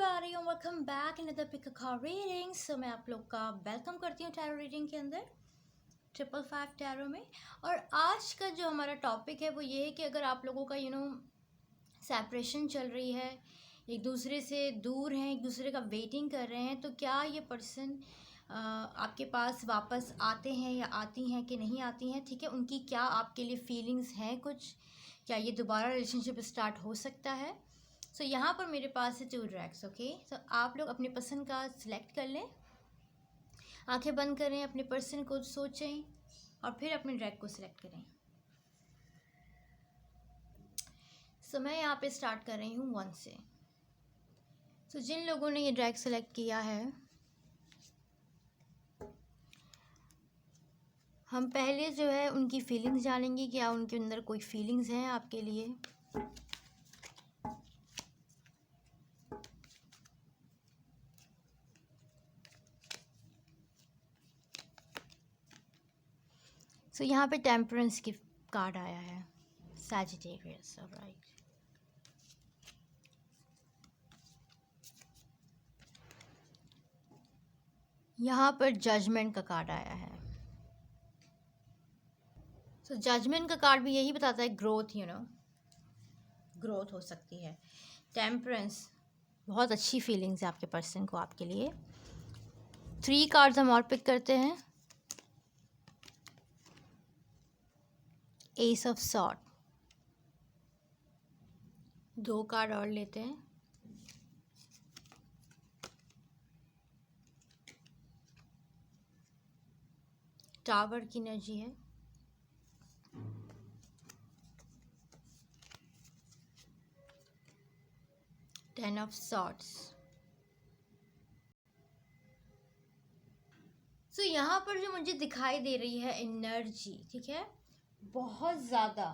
Everybody and welcome back in the pick card reading. So मैं आप लोग का वेलकम करती हूँ टैरो रीडिंग के अंदर 555 टैरो में। और आज का जो हमारा टॉपिक है वो ये है कि अगर आप लोगों का सेपरेशन चल रही है, एक दूसरे से दूर हैं, एक दूसरे का वेटिंग कर रहे हैं, तो क्या ये पर्सन आपके पास वापस आते हैं या आती हैं कि नहीं आती हैं। ठीक है, उनकी क्या आपके लिए फीलिंग्स हैं, कुछ क्या ये दोबारा रिलेशनशिप स्टार्ट हो सकता है। सो यहाँ पर मेरे पास है 2 ड्रैग्स। ओके, सो आप लोग अपनी पसंद का सिलेक्ट कर लें, आंखें बंद करें, अपने पर्सन को सोचें और फिर अपने ड्रैग को सिलेक्ट करें। सो मैं यहाँ पे स्टार्ट कर रही हूँ 1 से। सो जिन लोगों ने ये ड्रैग सेलेक्ट किया है, हम पहले जो है उनकी फीलिंग्स जानेंगे, क्या उनके अंदर कोई फीलिंग्स हैं आपके लिए। सो यहाँ पे टेम्परेंस की कार्ड आया है, सैजिटेरियस। ऑलराइट, यहाँ पर जजमेंट का कार्ड आया है। सो जजमेंट का कार्ड भी यही बताता है ग्रोथ, ग्रोथ हो सकती है। टेम्परेंस, बहुत अच्छी फीलिंग्स है आपके पर्सन को आपके लिए। 3 कार्ड्स हम और पिक करते हैं। एस ऑफ सॉर्ड, 2 कार्ड और लेते हैं। टावर की एनर्जी है, टेन ऑफ सॉर्ड्स। सो यहाँ पर जो मुझे दिखाई दे रही है एनर्जी, ठीक है, बहुत ज़्यादा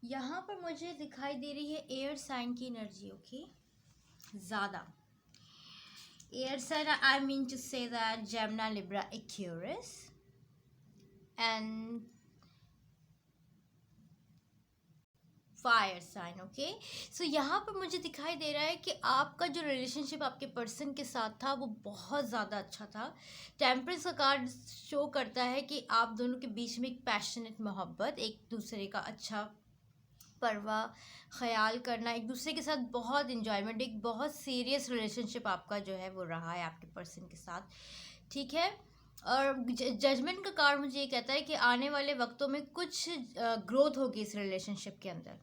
यहाँ पर मुझे दिखाई दे रही है एयर साइन की एनर्जी। ओके, ज़्यादा air sign, I mean to say that Gemini, Libra, Aquarius and fire sign. Okay, so यहाँ पर मुझे दिखाई दे रहा है कि आपका जो रिलेशनशिप आपके पर्सन के साथ था वो बहुत ज़्यादा अच्छा था। टेम्परेंस का कार्ड शो करता है कि आप दोनों के बीच में एक पैशनेट मोहब्बत, एक दूसरे का अच्छा परवाह ख्याल करना, एक दूसरे के साथ बहुत इन्जॉयमेंट, एक बहुत सीरियस रिलेशनशिप आपका जो है वो रहा है आपके पर्सन के साथ। ठीक है, और जजमेंट का कार्ड मुझे ये कहता है कि आने वाले वक्तों में कुछ ग्रोथ होगी इस रिलेशनशिप के अंदर।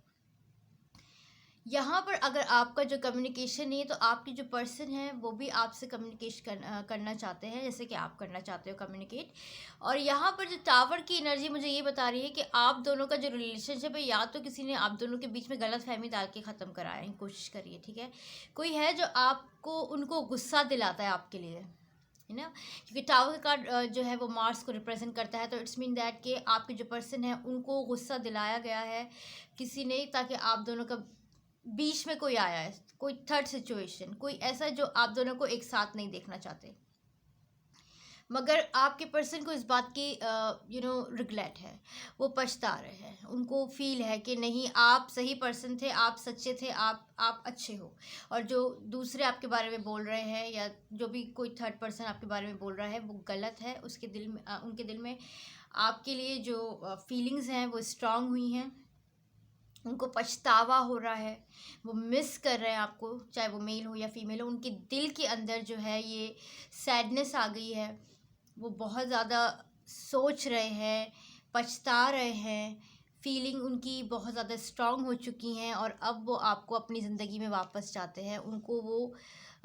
यहाँ पर अगर आपका जो कम्युनिकेशन है, तो आपकी जो पर्सन है वो भी आपसे कम्युनिकेशन करना चाहते हैं, जैसे कि आप करना चाहते हो कम्युनिकेट। और यहाँ पर जो टावर की एनर्जी मुझे ये बता रही है कि आप दोनों का जो रिलेशनशिप है, या तो किसी ने आप दोनों के बीच में गलत फहमी डाल के ख़त्म कराने की कोशिश करिए। ठीक है, कोई है जो आपको उनको गुस्सा दिलाता है आपके लिए, है ना, क्योंकि टावर का कार्ड जो है वो मार्स को रिप्रेजेंट करता है। तो इट्स मीन दैट कि आपके जो पर्सन है उनको गुस्सा दिलाया गया है किसी ने, ताकि आप दोनों का बीच में कोई आया है, कोई थर्ड सिचुएशन, कोई ऐसा जो आप दोनों को एक साथ नहीं देखना चाहते। मगर आपके पर्सन को इस बात की रिग्रेट है, वो पछता रहे हैं, उनको फील है कि नहीं, आप सही पर्सन थे, आप सच्चे थे, आप अच्छे हो। और जो दूसरे आपके बारे में बोल रहे हैं, या जो भी कोई थर्ड पर्सन आपके बारे में बोल रहा है, वो गलत है। उसके दिल में उनके दिल में आपके लिए जो फीलिंग्स हैं वो स्ट्रांग हुई हैं, उनको पछतावा हो रहा है, वो मिस कर रहे हैं आपको, चाहे वो मेल हो या फीमेल हो। उनके दिल के अंदर जो है ये सैडनेस आ गई है, वो बहुत ज़्यादा सोच रहे हैं, पछता रहे हैं, फीलिंग उनकी बहुत ज़्यादा स्ट्रांग हो चुकी हैं, और अब वो आपको अपनी ज़िंदगी में वापस चाहते हैं। उनको वो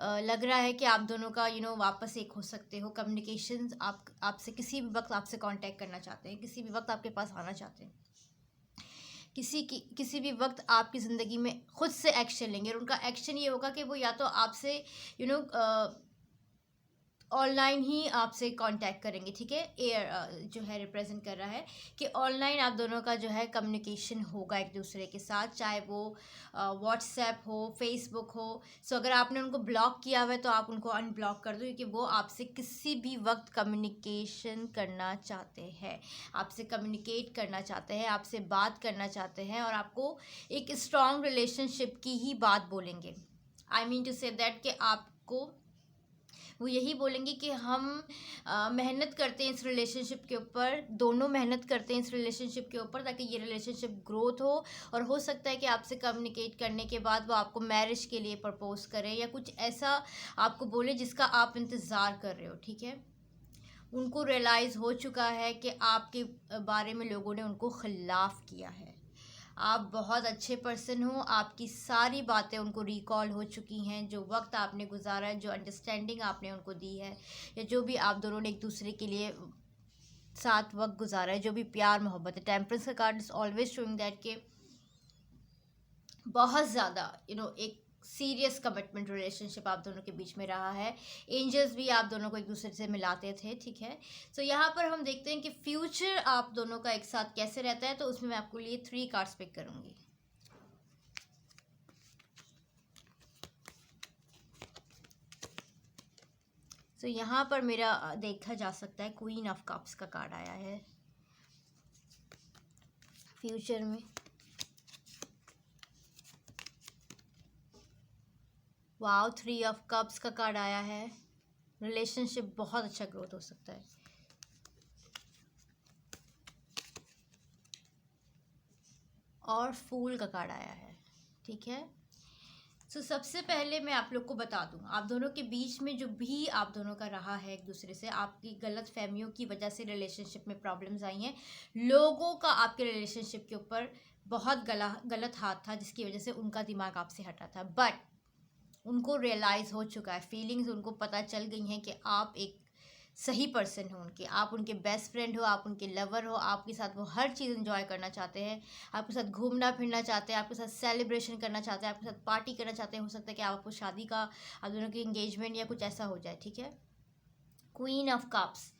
लग रहा है कि आप दोनों का वापस एक हो सकते हो। कम्युनिकेशन आपसे किसी भी वक्त आपसे कांटेक्ट करना चाहते हैं, किसी भी वक्त आपके पास आना चाहते हैं, किसी भी वक्त आपकी ज़िंदगी में खुद से एक्शन लेंगे। और उनका एक्शन ये होगा कि वो या तो आपसे ऑनलाइन ही आपसे कांटेक्ट करेंगे, ठीक है। एयर जो है रिप्रेजेंट कर रहा है कि ऑनलाइन आप दोनों का जो है कम्युनिकेशन होगा एक दूसरे के साथ, चाहे वो व्हाट्सएप हो, फेसबुक हो। सो अगर आपने उनको ब्लॉक किया हुआ है तो आप उनको अनब्लॉक कर दो, क्योंकि वो आपसे किसी भी वक्त कम्युनिकेशन करना चाहते हैं, आपसे कम्युनिकेट करना चाहते हैं, आपसे बात करना चाहते हैं, और आपको एक स्ट्रॉन्ग रिलेशनशिप की ही बात बोलेंगे। I mean to say that कि आपको वो यही बोलेंगे कि हम मेहनत करते हैं इस रिलेशनशिप के ऊपर, दोनों मेहनत करते हैं इस रिलेशनशिप के ऊपर, ताकि ये रिलेशनशिप ग्रोथ हो। और हो सकता है कि आपसे कम्युनिकेट करने के बाद वो आपको मैरिज के लिए प्रपोज करें, या कुछ ऐसा आपको बोले जिसका आप इंतज़ार कर रहे हो, ठीक है। उनको रियलाइज़ हो चुका है कि आपके बारे में लोगों ने उनको खिलाफ़ किया है। आप बहुत अच्छे पर्सन हो, आपकी सारी बातें उनको रिकॉल हो चुकी हैं, जो वक्त आपने गुजारा है, जो अंडरस्टैंडिंग आपने उनको दी है, या जो भी आप दोनों ने एक दूसरे के लिए साथ वक्त गुजारा है, जो भी प्यार मोहब्बत है। टेम्परेंस का card is always showing that कि बहुत ज़्यादा एक सीरियस कमिटमेंट रिलेशनशिप आप दोनों के बीच में रहा है। एंजल्स भी आप दोनों को एक दूसरे से मिलाते थे, ठीक है। सो यहाँ पर हम देखते हैं कि फ्यूचर आप दोनों का एक साथ कैसे रहता है, तो उसमें मैं आपको लिए 3 कार्ड्स पिक करूँगी। तो यहाँ पर मेरा देखा जा सकता है क्वीन ऑफ कप्स का कार्ड आया है फ्यूचर में। वाओ, 3 ऑफ कप्स का कार्ड आया है। रिलेशनशिप बहुत अच्छा ग्रोथ हो सकता है। और फूल का कार्ड आया है, ठीक है। सो सबसे पहले मैं आप लोग को बता दूं, आप दोनों के बीच में जो भी आप दोनों का रहा है एक दूसरे से, आपकी गलत फहमियों की वजह से रिलेशनशिप में प्रॉब्लम्स आई हैं। लोगों का आपके रिलेशनशिप के ऊपर बहुत गलत हाथ था, जिसकी वजह से उनका दिमाग आपसे हटा था। बट उनको रियलाइज़ हो चुका है, फीलिंग्स उनको पता चल गई हैं कि आप एक सही पर्सन हो उनके, आप उनके बेस्ट फ्रेंड हो, आप उनके लवर हो, आपके साथ वो हर चीज़ एंजॉय करना चाहते हैं, आपके साथ घूमना फिरना चाहते हैं, आपके साथ सेलिब्रेशन करना चाहते हैं, आपके साथ पार्टी करना चाहते हैं। हो सकता है कि आपको शादी का, आप दोनों की इंगेजमेंट या कुछ ऐसा हो जाए, ठीक है। क्वीन ऑफ कप्स,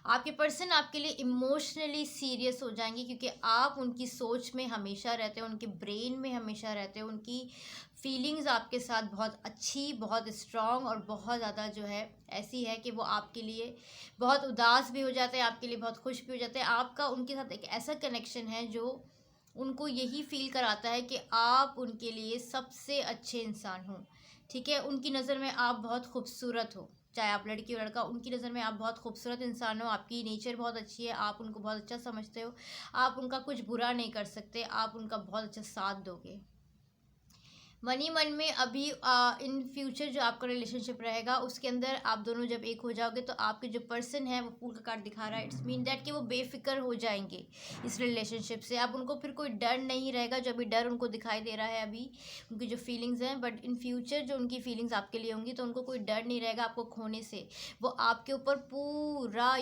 आपके पर्सन आपके लिए इमोशनली सीरियस हो जाएंगे, क्योंकि आप उनकी सोच में हमेशा रहते हो, उनके ब्रेन में हमेशा रहते हो। उनकी फीलिंग्स आपके साथ बहुत अच्छी, बहुत स्ट्रॉन्ग और बहुत ज़्यादा जो है ऐसी है कि वो आपके लिए बहुत उदास भी हो जाते हैं, आपके लिए बहुत खुश भी हो जाते हैं। आपका उनके साथ एक ऐसा कनेक्शन है जो उनको यही फील कराता है कि आप उनके लिए सबसे अच्छे इंसान हो, ठीक है। उनकी नज़र में आप बहुत खूबसूरत हो, चाहे आप लड़की हो लड़का, उनकी नज़र में आप बहुत खूबसूरत इंसान हो, आपकी नेचर बहुत अच्छी है, आप उनको बहुत अच्छा समझते हो, आप उनका कुछ बुरा नहीं कर सकते, आप उनका बहुत अच्छा साथ दोगे। मनी मन में अभी इन फ्यूचर जो आपका रिलेशनशिप रहेगा उसके अंदर आप दोनों जब एक हो जाओगे, तो आपके जो पर्सन है वो फूल का कार्ड दिखा रहा है, इट्स मीन दैट कि वो बेफिक्र हो जाएंगे इस रिलेशनशिप से। अब उनको फिर कोई डर नहीं रहेगा, जो अभी डर उनको दिखाई दे रहा है अभी उनकी जो फीलिंग्स हैं। बट इन फ्यूचर जो उनकी फीलिंग्स आपके लिए होंगी, तो उनको कोई डर नहीं रहेगा आपको खोने से। वो आपके ऊपर पूरा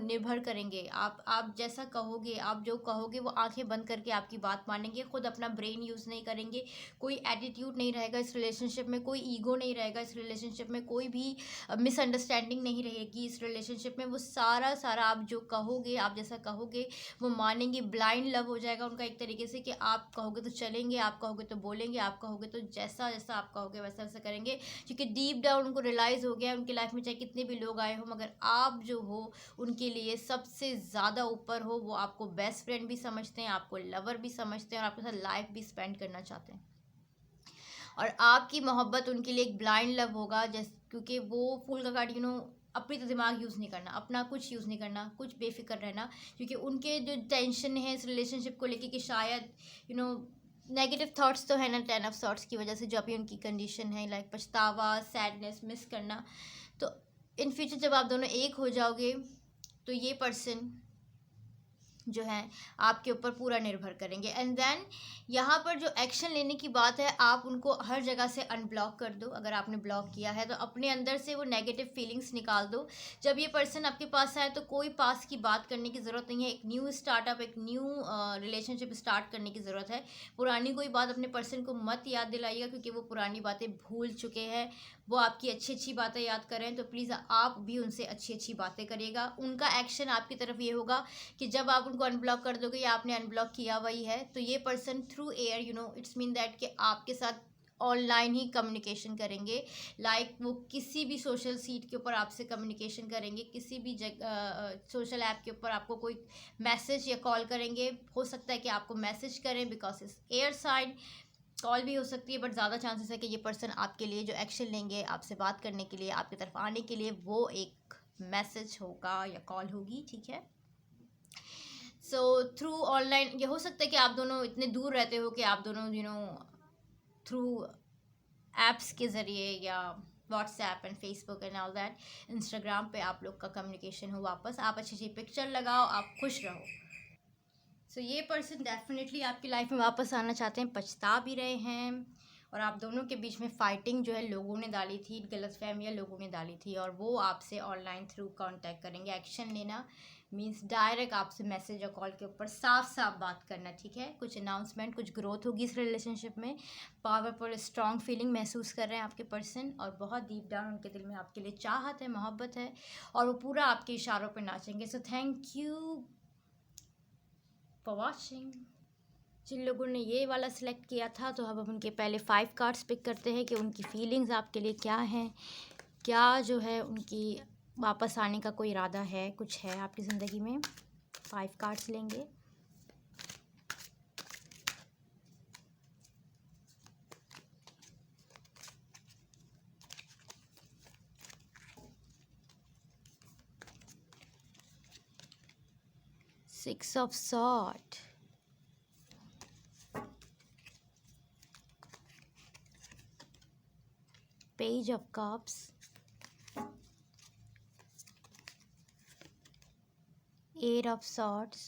निर्भर करेंगे। आप जैसा कहोगे, आप जो कहोगे, वो आंखें बंद करके आपकी बात मानेंगे, खुद अपना ब्रेन यूज़ नहीं करेंगे, कोई एटीट्यूड नहीं रहेगा इस रिलेशनशिप में, कोई ईगो नहीं रहेगा इस रिलेशनशिप में, कोई भी मिसअंडरस्टैंडिंग नहीं रहेगी इस रिलेशनशिप में। वो सारा आप जो कहोगे, आप जैसा कहोगे वो मानेंगे। ब्लाइंड लव हो जाएगा उनका एक तरीके से, कि आप कहोगे तो चलेंगे, आप कहोगे तो बोलेंगे, आप कहोगे तो जैसा जैसा आप कहोगे वैसा वैसा करेंगे, क्योंकि डीप डाउन उनको रियलाइज़ हो गया है उनकी लाइफ में चाहे कितने भी लोग आए हो, मगर आप जो हो उनके लिए सबसे ज़्यादा ऊपर हो। वो आपको बेस्ट फ्रेंड भी समझते हैं, आपको लवर भी समझते हैं, और आपके साथ लाइफ भी स्पेंड करना चाहते हैं। और आपकी मोहब्बत उनके लिए एक ब्लाइंड लव होगा, जैसे क्योंकि वो फूल का कार्ड अपनी तो दिमाग यूज़ नहीं करना, अपना कुछ यूज़ नहीं करना, कुछ बेफिक्र रहना, क्योंकि उनके जो टेंशन है इस रिलेशनशिप को लेके कि शायद नेगेटिव थॉट्स तो है ना 10 ऑफ सॉर्ट्स की वजह से, जो अभी उनकी कंडीशन है, लाइक पछतावा, सैडनेस, मिस करना। तो इन फ्यूचर जब आप दोनों एक हो जाओगे, तो ये पर्सन जो है आपके ऊपर पूरा निर्भर करेंगे। एंड देन यहाँ पर जो एक्शन लेने की बात है, आप उनको हर जगह से अनब्लॉक कर दो। अगर आपने ब्लॉक किया है तो अपने अंदर से वो नेगेटिव फीलिंग्स निकाल दो। जब ये पर्सन आपके पास आए तो कोई पास की बात करने की ज़रूरत नहीं है, एक न्यू स्टार्टअप, एक न्यू रिलेशनशिप स्टार्ट करने की ज़रूरत है। पुरानी कोई बात अपने पर्सन को मत याद दिलाइएगा, क्योंकि वो पुरानी बातें भूल चुके हैं। वो आपकी अच्छी अच्छी बातें याद करें तो प्लीज़ आप भी उनसे अच्छी अच्छी बातें करिएगा। उनका एक्शन आपकी तरफ ये होगा कि जब आप उनको अनब्लॉक कर दोगे या आपने अनब्लॉक किया वही है, तो ये person through air it's mean that कि आपके साथ ऑनलाइन ही कम्युनिकेशन करेंगे। लाइक वो किसी भी सोशल सीट के ऊपर आपसे कम्युनिकेशन करेंगे, किसी भी जगह सोशल ऐप के ऊपर आपको कोई मैसेज या कॉल करेंगे। हो सकता है कि आपको मैसेज करें बिकॉज इस एयर साइड, कॉल भी हो सकती है, बट ज़्यादा चांसेस है कि ये पर्सन आपके लिए जो एक्शन लेंगे आपसे बात करने के लिए, आपकी तरफ आने के लिए, वो एक मैसेज होगा या कॉल होगी, ठीक है। सो थ्रू ऑनलाइन ये हो सकता है कि आप दोनों इतने दूर रहते हो कि आप दोनों थ्रू एप्स के ज़रिए या WhatsApp and Facebook and all that, Instagram पे आप लोग का कम्युनिकेशन हो वापस, आप अच्छी अच्छी पिक्चर लगाओ, आप खुश रहो। सो ये पर्सन डेफिनेटली आपकी लाइफ में वापस आना चाहते हैं, पछता भी रहे हैं। और आप दोनों के बीच में फाइटिंग जो है लोगों ने डाली थी, गलतफहमियां लोगों ने डाली थी, और वो आपसे ऑनलाइन थ्रू कांटेक्ट करेंगे। एक्शन लेना मींस डायरेक्ट आपसे मैसेज और कॉल के ऊपर साफ साफ बात करना, ठीक है। कुछ अनाउंसमेंट, कुछ ग्रोथ होगी इस रिलेशनशिप में। पावरफुल स्ट्रॉन्ग फीलिंग महसूस कर रहे हैं आपके पर्सन, और बहुत डीप डाउन उनके दिल में आपके लिए चाहत है, मोहब्बत है, और वो पूरा आपके इशारों पर नाचेंगे। So thank you for watching. जिन लोगों ने ये वाला सिलेक्ट किया था, तो अब हम उनके पहले 5 कार्ड्स पिक करते हैं कि उनकी फीलिंग्स आपके लिए क्या हैं, क्या जो है उनकी वापस आने का कोई इरादा है, कुछ है आपकी ज़िंदगी में। 5 कार्ड्स लेंगे। Six of Swords, Page of Cups, Eight of Swords,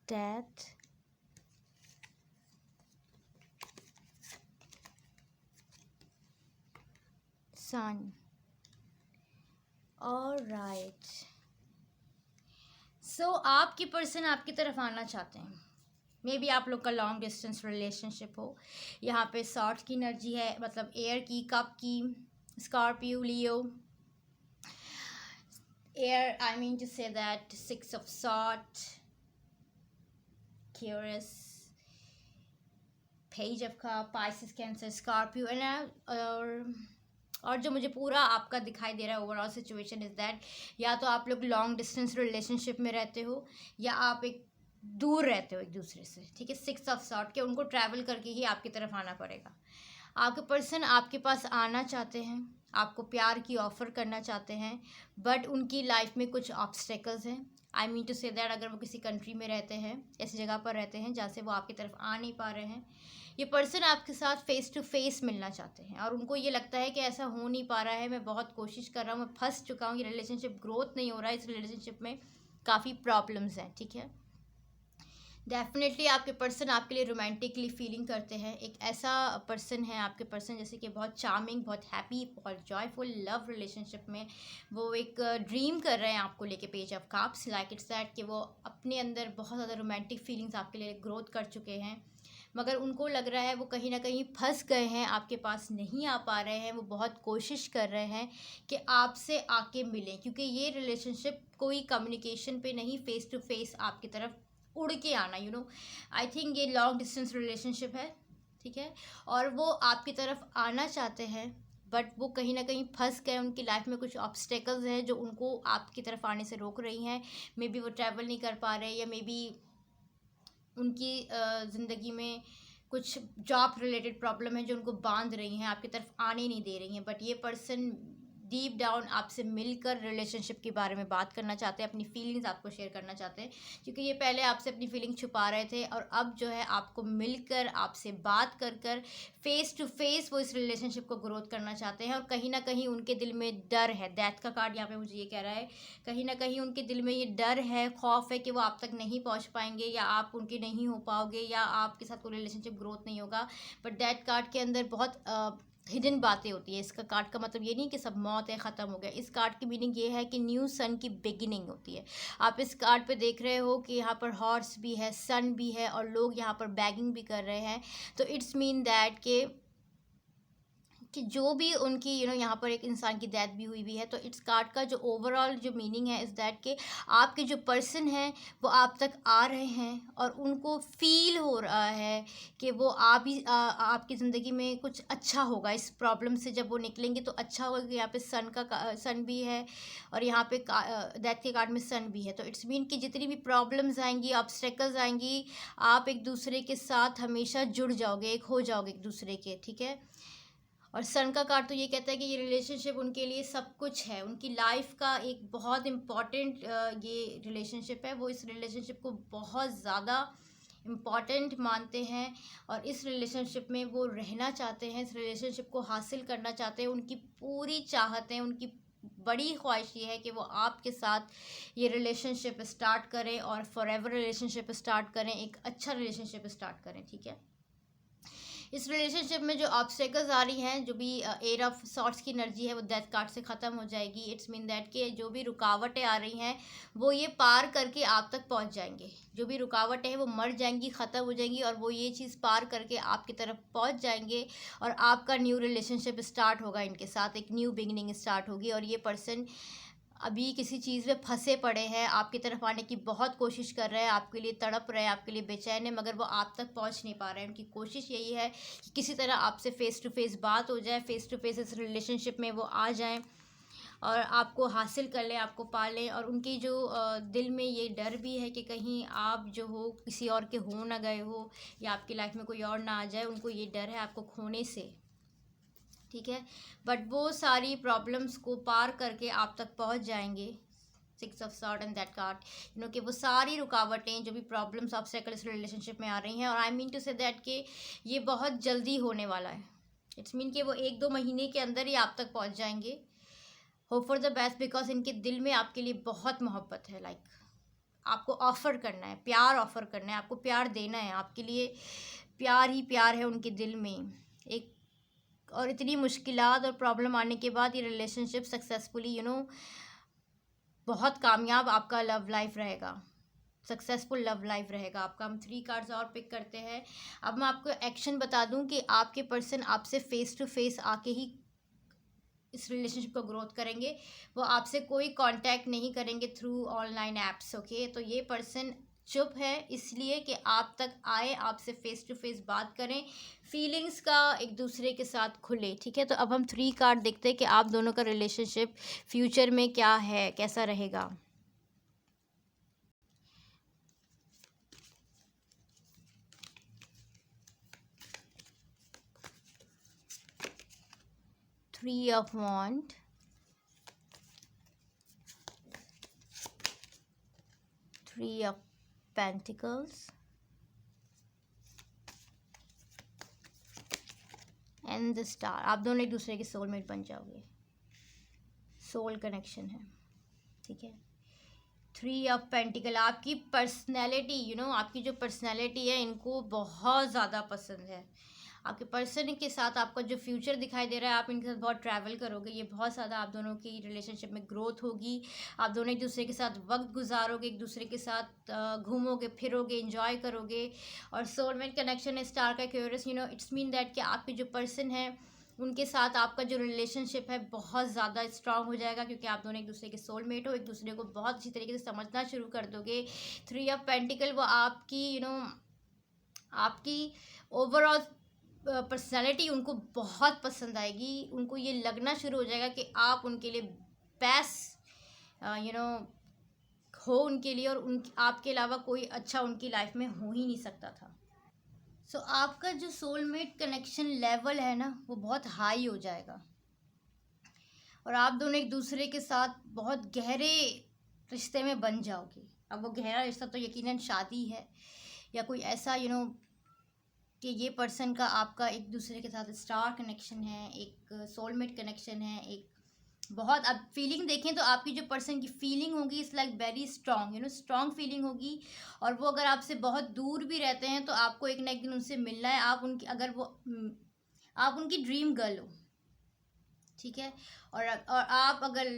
Death, Sun। Alright, so आपकी पर्सन आपकी तरफ आना चाहते हैं। मे बी आप लोग का लॉन्ग डिस्टेंस रिलेशनशिप हो। यहाँ पे सॉर्ट की एनर्जी है, मतलब एयर की, कप की, Scorpio, Leo, air, I mean to say that 6 of sort, curious, page of cup, Pisces, Cancer, Scorpio and और जो मुझे पूरा आपका दिखाई दे रहा है ओवरऑल सिचुएशन इज़ दैट या तो आप लोग लॉन्ग डिस्टेंस रिलेशनशिप में रहते हो, या आप एक दूर रहते हो एक दूसरे से, ठीक है। 6 ऑफ सॉर्ट के उनको ट्रैवल करके ही आपकी तरफ आना पड़ेगा। आपके पर्सन आपके पास आना चाहते हैं, आपको प्यार की ऑफ़र करना चाहते हैं, बट उनकी लाइफ में कुछ ऑब्स्टेकल्स हैं। I mean to say that अगर वो किसी कंट्री में रहते हैं, ऐसी जगह पर रहते हैं जहाँ से वो आपकी तरफ आ नहीं पा रहे हैं, ये पर्सन आपके साथ फेस टू फेस मिलना चाहते हैं, और उनको ये लगता है कि ऐसा हो नहीं पा रहा है, मैं बहुत कोशिश कर रहा हूँ, मैं फंस चुका हूँ, ये रिलेशनशिप ग्रोथ नहीं हो रहा है, इस रिलेशनशिप में काफ़ी प्रॉब्लम्स हैं, ठीक है। डेफिनेटली आपके पर्सन आपके लिए रोमांटिकली फीलिंग करते हैं। एक ऐसा पर्सन है आपके पर्सन जैसे कि बहुत चार्मिंग, बहुत हैप्पी, बहुत जॉयफुल लव रिलेशनशिप में वो एक ड्रीम कर रहे हैं आपको लेके। Page of cups, like it's that कि वो अपने अंदर बहुत ज़्यादा रोमांटिक फीलिंग्स आपके लिए ग्रोथ कर चुके हैं, मगर उनको लग रहा है वो कहीं ना कहीं फंस गए हैं, आपके पास नहीं आ पा रहे हैं। वो बहुत कोशिश कर रहे हैं कि आपसे आके मिलें, क्योंकि ये रिलेशनशिप कोई कम्युनिकेशन पे नहीं, फेस टू फेस आपकी तरफ उड़ के आना, आई थिंक ये लॉन्ग डिस्टेंस रिलेशनशिप है, ठीक है। और वो आपकी तरफ आना चाहते हैं, बट वो कहीं ना कहीं फंस गए, उनकी लाइफ में कुछ ऑब्स्टेकल्स हैं जो उनको आपकी तरफ आने से रोक रही हैं। मे बी वो ट्रैवल नहीं कर पा रहे, या मे बी उनकी ज़िंदगी में कुछ जॉब रिलेटेड प्रॉब्लम है जो उनको बांध रही हैं, आपकी तरफ आने नहीं दे रही हैं। बट ये पर्सन डीप डाउन आपसे मिलकर रिलेशनशिप के बारे में बात करना चाहते हैं, अपनी फीलिंग्स आपको शेयर करना चाहते हैं, क्योंकि ये पहले आपसे अपनी फीलिंग छुपा रहे थे और अब जो है आपको मिलकर आपसे बात कर कर फेस टू फेस वो इस रिलेशनशिप को ग्रोथ करना चाहते हैं। और कहीं ना कहीं उनके दिल में डर है, डेथ का कार्ड यहाँ पे मुझे ये कह रहा है, कहीं ना कहीं उनके दिल में ये डर है, खौफ है कि वो आप तक नहीं पहुँच पाएंगे या आप उनके नहीं हो पाओगे या आपके साथ कोई रिलेशनशिप ग्रोथ नहीं होगा। बट डेथ कार्ड के अंदर बहुत हिडन बातें होती है। इसका कार्ड का मतलब ये नहीं कि सब मौत है, ख़त्म हो गया। इस कार्ड की मीनिंग ये है कि न्यू सन की बिगिनिंग होती है। आप इस कार्ड पे देख रहे हो कि यहाँ पर हॉर्स भी है, सन भी है और लोग यहाँ पर बैगिंग भी कर रहे हैं। तो इट्स मीन दैट कि जो भी उनकी यहाँ पर एक इंसान की डेथ भी हुई है। तो इट्स कार्ड का जो ओवरऑल जो मीनिंग है इज़ दैट कि आपके जो पर्सन हैं वो आप तक आ रहे हैं और उनको फील हो रहा है कि वो आपकी ज़िंदगी में कुछ अच्छा होगा। इस प्रॉब्लम से जब वो निकलेंगे तो अच्छा होगा, कि यहाँ पे सन भी है और यहाँ पे डेथ के कार्ड में सन भी है। तो इट्स मीन कि जितनी भी प्रॉब्लम्स आएंगी, ऑब्स्टेकल्स आएंगी, आप एक दूसरे के साथ हमेशा जुड़ जाओगे, एक हो जाओगे एक दूसरे के, ठीक है। और सन का कार्ड तो ये कहता है कि ये रिलेशनशिप उनके लिए सब कुछ है, उनकी लाइफ का एक बहुत इम्पॉर्टेंट ये रिलेशनशिप है। वो इस रिलेशनशिप को बहुत ज़्यादा इम्पॉर्टेंट मानते हैं और इस रिलेशनशिप में वो रहना चाहते हैं, इस रिलेशनशिप को हासिल करना चाहते हैं। उनकी पूरी चाहत है, उनकी बड़ी ख्वाहिश ये है कि वो आपके साथ ये रिलेशनशिप स्टार्ट करें और फॉरएवर रिलेशनशिप स्टार्ट करें, एक अच्छा रिलेशनशिप स्टार्ट करें, ठीक है। इस रिलेशनशिप में जो ऑब्स्टेकल्स आ रही हैं, जो भी एट ऑफ सॉर्ट्स की एनर्जी है वो डेथ कार्ड से ख़त्म हो जाएगी। इट्स मीन दैट कि जो भी रुकावटें आ रही हैं वो ये पार करके आप तक पहुंच जाएंगे। जो भी रुकावटें हैं वो मर जाएंगी, ख़त्म हो जाएंगी और वो ये चीज़ पार करके आपकी तरफ पहुंच जाएंगे और आपका न्यू रिलेशनशिप स्टार्ट होगा, इनके साथ एक न्यू बिगनिंग स्टार्ट होगी। और ये पर्सन अभी किसी चीज़ में फंसे पड़े हैं, आपकी तरफ आने की बहुत कोशिश कर रहे हैं, आपके लिए तड़प रहे हैं, आपके लिए बेचैन है, मगर वो आप तक पहुंच नहीं पा रहे हैं। उनकी कोशिश यही है कि किसी तरह आपसे फ़ेस टू फेस बात हो जाए, फ़ेस टू फेस इस रिलेशनशिप में वो आ जाएं और आपको हासिल कर लें, आपको पा लें। और उनकी जो दिल में ये डर भी है कि कहीं आप जो हो किसी और के हो ना गए हो या आपकी लाइफ में कोई और ना आ जाए, उनको ये डर है आपको खोने से, ठीक है। बट वो सारी प्रॉब्लम्स को पार करके आप तक पहुंच जाएंगे। Six of sword and that card, कि वो सारी रुकावटें, जो भी प्रॉब्लम्स ऑब्स्टेकल इस रिलेशनशिप में आ रही हैं, और I mean to say that कि ये बहुत जल्दी होने वाला है। इट्स मीन कि वो 1-2 महीने के अंदर ही आप तक पहुंच जाएंगे। Hope for the best, because इनके दिल में आपके लिए बहुत मोहब्बत है। लाइक आपको ऑफ़र करना है, प्यार ऑफ़र करना है, आपको प्यार देना है, आपके लिए प्यार ही प्यार है उनके दिल में। एक और इतनी मुश्किलात और प्रॉब्लम आने के बाद ये रिलेशनशिप सक्सेसफुली बहुत कामयाब आपका लव लाइफ रहेगा, सक्सेसफुल लव लाइफ रहेगा आपका। हम 3 कार्ड्स और पिक करते हैं। अब मैं आपको एक्शन बता दूं कि आपके पर्सन आपसे फ़ेस टू फेस आके ही इस रिलेशनशिप को ग्रोथ करेंगे। वो आपसे कोई कांटेक्ट नहीं करेंगे थ्रू ऑनलाइन ऐप्स, ओके। तो ये पर्सन चुप है इसलिए कि आप तक आए, आपसे फ़ेस टू फेस बात करें, फीलिंग्स का एक दूसरे के साथ खुले, ठीक है। तो अब हम 3 कार्ड देखते हैं कि आप दोनों का रिलेशनशिप फ्यूचर में क्या है, कैसा रहेगा। Three of Wands, Three of Pentacles and the star. आप दोनों एक दूसरे के सोलमेट बन जाओगे, सोल कनेक्शन है, ठीक है। 3 ऑफ पेंटिकल, आपकी पर्सनैलिटी, आपकी जो पर्सनैलिटी है इनको बहुत ज़्यादा पसंद है। आपके पर्सन के साथ आपका जो फ्यूचर दिखाई दे रहा है, आप इनके साथ बहुत ट्रैवल करोगे, ये बहुत ज़्यादा आप दोनों की रिलेशनशिप में ग्रोथ होगी। आप दोनों एक दूसरे के साथ वक्त गुजारोगे, एक दूसरे के साथ घूमोगे फिरोगे, इंजॉय करोगे। और सोलमेट कनेक्शन है स्टार का क्यूरियस, इट्स मीन दैट कि आपके जो पर्सन है उनके साथ आपका जो रिलेशनशिप है बहुत ज़्यादा स्ट्रांग हो जाएगा, क्योंकि आप दोनों एक दूसरे के सोलमेट हो, एक दूसरे को बहुत अच्छी तरीके से समझना शुरू कर दोगे। 3 ऑफ पेंटिकल, वो आपकी आपकी ओवरऑल पर्सनालिटी उनको बहुत पसंद आएगी। उनको ये लगना शुरू हो जाएगा कि आप उनके लिए बेस्ट हो उनके लिए, और आपके अलावा कोई अच्छा उनकी लाइफ में हो ही नहीं सकता था। सो आपका जो सोलमेट कनेक्शन लेवल है ना वो बहुत हाई हो जाएगा। और आप दोनों एक दूसरे के साथ बहुत गहरे रिश्ते में बन जाओगे। अब वो गहरा रिश्ता तो यकीनन शादी है या कोई ऐसा कि ये पर्सन का आपका एक दूसरे के साथ स्टार कनेक्शन है, एक सोलमेट कनेक्शन है, एक बहुत अब फीलिंग देखें तो आपकी जो पर्सन की फीलिंग होगी is like very strong, strong feeling होगी। और वो अगर आपसे बहुत दूर भी रहते हैं तो आपको एक ना एक दिन उनसे मिलना है। आप उनकी अगर वो आप उनकी ड्रीम गर्ल हो, ठीक है। और आप अगर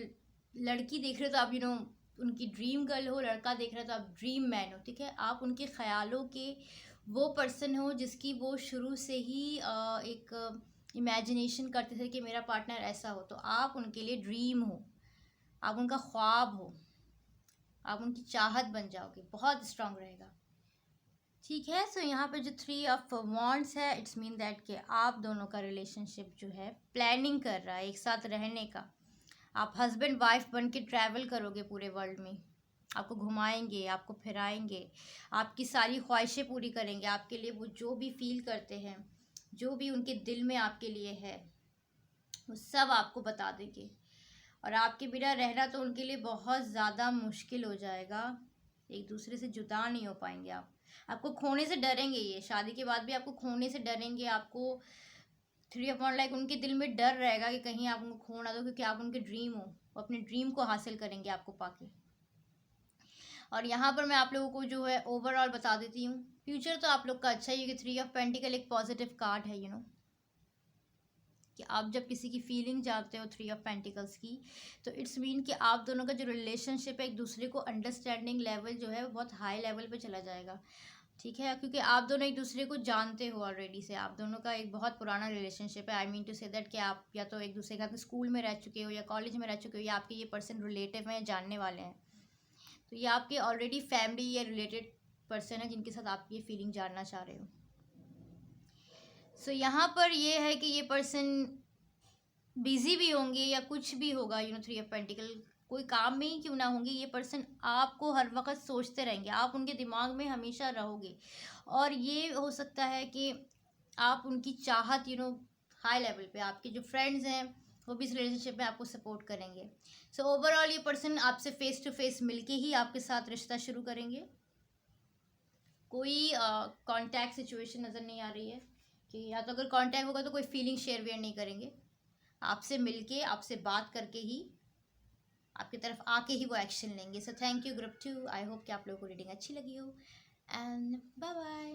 लड़की देख रहे हो तो आप उनकी ड्रीम गर्ल हो, लड़का देख रहे हो तो आप ड्रीम मैन हो, ठीक है। आप उनके ख्यालों के वो पर्सन हो जिसकी वो शुरू से ही एक इमेजिनेशन करते थे कि मेरा पार्टनर ऐसा हो। तो आप उनके लिए ड्रीम हो, आप उनका ख्वाब हो, आप उनकी चाहत बन जाओगे, बहुत स्ट्रांग रहेगा, ठीक है। सो यहाँ पे जो 3 ऑफ वॉन्ड्स है, इट्स मीन दैट कि आप दोनों का रिलेशनशिप जो है प्लानिंग कर रहा है एक साथ रहने का। आप हस्बैंड वाइफ बन के ट्रैवल करोगे पूरे वर्ल्ड में, आपको घुमाएंगे, आपको फिराएंगे, आपकी सारी ख्वाहिशें पूरी करेंगे, आपके लिए वो जो भी फील करते हैं, जो भी उनके दिल में आपके लिए है, वो सब आपको बता देंगे। और आपके बिना रहना तो उनके लिए बहुत ज़्यादा मुश्किल हो जाएगा, एक दूसरे से जुदा नहीं हो पाएंगे आप। आपको खोने से डरेंगे, ये शादी के बाद भी आपको खोने से डरेंगे। आपको 3 अपॉन लाइक उनके दिल में डर रहेगा कि कहीं आप उनको खो ना दो, क्योंकि आप उनके ड्रीम हो, वो अपने ड्रीम को हासिल करेंगे आपको पाके। और यहाँ पर मैं आप लोगों को जो है ओवरऑल बता देती हूँ, फ्यूचर तो आप लोग का अच्छा ही है, क्योंकि 3 ऑफ पेंटिकल एक पॉजिटिव कार्ड है, कि आप जब किसी की फीलिंग जानते हो 3 ऑफ पेंटिकल्स की, तो इट्स मीन कि आप दोनों का जो रिलेशनशिप है एक दूसरे को अंडरस्टैंडिंग लेवल जो है वो बहुत हाई लेवल पे चला जाएगा, ठीक है। क्योंकि आप दोनों एक दूसरे को जानते हो ऑलरेडी से, आप दोनों का एक बहुत पुराना रिलेशनशिप है। I mean to say that कि आप या तो एक दूसरे के साथ स्कूल में रह चुके हो या कॉलेज में रह चुके हो, या आपके ये पर्सन रिलेटिव हैं, जानने वाले हैं। तो ये आपके ऑलरेडी फैमिली या रिलेटेड पर्सन है जिनके साथ आप ये फीलिंग जानना चाह रहे हो। सो यहाँ पर ये है कि ये पर्सन बिजी भी होंगे या कुछ भी होगा, 3 ऑफ पेंटिकल कोई काम में ही क्यों ना होंगे, ये पर्सन आपको हर वक्त सोचते रहेंगे, आप उनके दिमाग में हमेशा रहोगे। और ये हो सकता है कि आप उनकी चाहत हाई लेवल पे, आपके जो फ्रेंड्स हैं वो भी इस रिलेशनशिप में आपको सपोर्ट करेंगे। सो ओवरऑल ये पर्सन आपसे फेस टू फेस मिलके ही आपके साथ रिश्ता शुरू करेंगे। कोई कांटेक्ट सिचुएशन नज़र नहीं आ रही है कि या तो अगर कांटेक्ट होगा तो कोई फीलिंग शेयर वेयर नहीं करेंगे, आपसे मिलके आपसे बात करके ही आपकी तरफ आके ही वो एक्शन लेंगे। सो thank you group 2, I hope कि आप लोगों को रीडिंग अच्छी लगी हो, एंड बाय बाय।